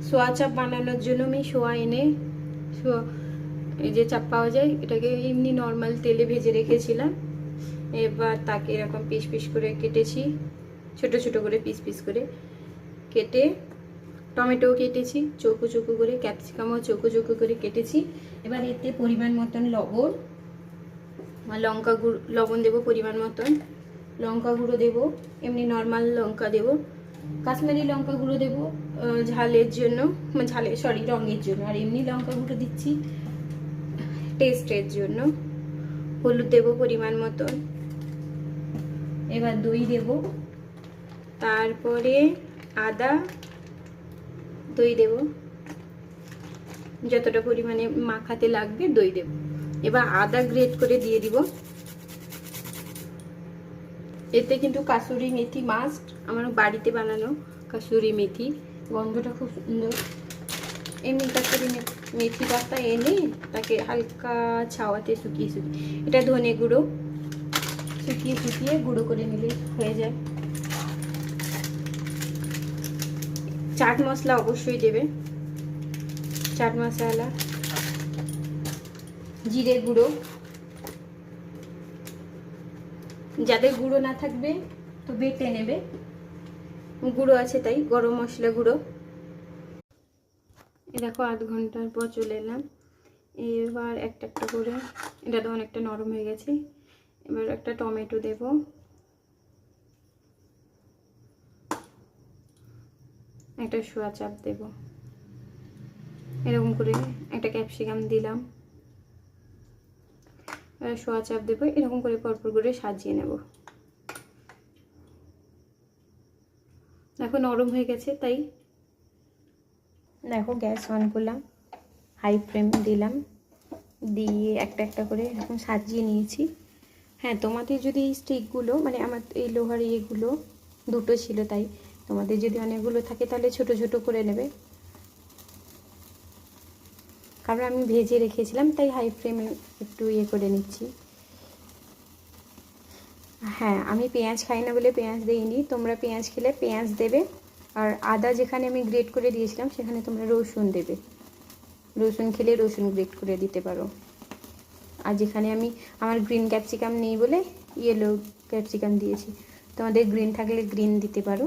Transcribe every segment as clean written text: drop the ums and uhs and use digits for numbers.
সোয়া চাপ বানানোর জন্য আমি সোয়া এনে এই যে চাপ পাওয়া যায়, এটাকে এমনি নর্মাল তেলে ভেজে রেখেছিলাম। এবার তাকে এরকম পিস পিস করে কেটেছি, ছোট ছোট করে পিস পিস করে কেটে, টমেটোও কেটেছি চৌকো চৌকো করে, ক্যাপসিকামও চৌকো চৌকো করে কেটেছি। এবার এতে পরিমাণ মতন লবণ, লঙ্কা গুঁড়ো, লবণ দেবো পরিমাণ মতন, লঙ্কা গুঁড়ো দেবো, এমনি নর্মাল লঙ্কা দেবো, কাশ্মীরি লঙ্কা গুঁড়ো দেবো ঝালের জন্য, রঙের জন্য, আর এমনি লঙ্কা গুঁড়ো দিচ্ছি টেস্টের জন্য। হলুদ দেবো পরিমাণ মতন। এবার দই দেবো, তারপরে আদা, দই দেবো, যতটা পরিমাণে মাখাতে লাগবে দই দেবো। এবার আদা গ্রেট করে দিয়ে দিব। এতে কিন্তু কাসুরি মেথি মাস্ট, আমার বাড়িতে বানানো কাসুরি মেথি, গন্ধটা খুব সুন্দর। এমনি কাসুরি মেথি পাতা এনে তাকে হালকা ছাওয়াতে শুকিয়ে এটা ধনে গুঁড়ো শুকিয়ে গুঁড়ো করে নিলে হয়ে যায়। চাট মশলা অবশ্যই দেবে, চাট মশলা, জিরে গুঁড়ো, যাদের গুঁড়ো না থাকবে তো বেটে নেবে, গুঁড়ো আছে তাই গরম মশলা গুঁড়ো। দেখো আধ ঘন্টার পর চলে এলাম। এবার একটা একটা করে, এটা তো অনেকটা নরম হয়ে গেছে। এবার একটা টমেটো দেব, একটা সোয়া চাপ দেব, এরকম করে একটা ক্যাপসিকাম দিলাম, সোয়া চাপ দেবো, এরকম করে পরপর করে সাজিয়ে নেব। দেখো নরম হয়ে গেছে, তাই দেখো গ্যাস অন করলাম, হাই ফ্লেম দিলাম, দিয়ে একটা একটা করে এরকম সাজিয়ে নিয়েছি। হ্যাঁ, তোমাদের যদি এই স্টিকগুলো, মানে আমার এই লোহার ইয়েগুলো দুটো ছিল, তাই তোমাদের যদি অনেকগুলো থাকে তাহলে ছোট ছোট করে নেবে, কারণ আমি ভেজে রেখেছিলাম তাই হাই ফ্লেমে একটু ইয়ে করে নিচ্ছি। হ্যাঁ, আমি পেঁয়াজ খাই না বলে পেঁয়াজ দিইনি, তোমরা পেঁয়াজ খেলে পেঁয়াজ দেবে। আর আদা যেখানে আমি গ্রেট করে দিয়েছিলাম সেখানে তোমরা রসুন দেবে, রসুন খেলে রসুন গ্রেট করে দিতে পারো। আর যেখানে আমার গ্রিন ক্যাপসিকাম নেই বলে ইয়েলো ক্যাপসিকাম দিয়েছি, তোমাদের গ্রিন থাকলে গ্রিন দিতে পারো।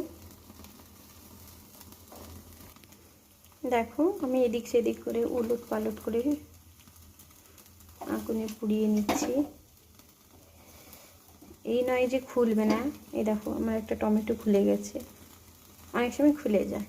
দেখো আমি এদিক সেদিক করে উলট পালট করে আগুনে পুড়িয়ে নিচ্ছি। এই নয় যে খুলবে না, এই দেখো আমার একটা টমেটো খুলে গেছে, অনেক সময় খুলে যায়।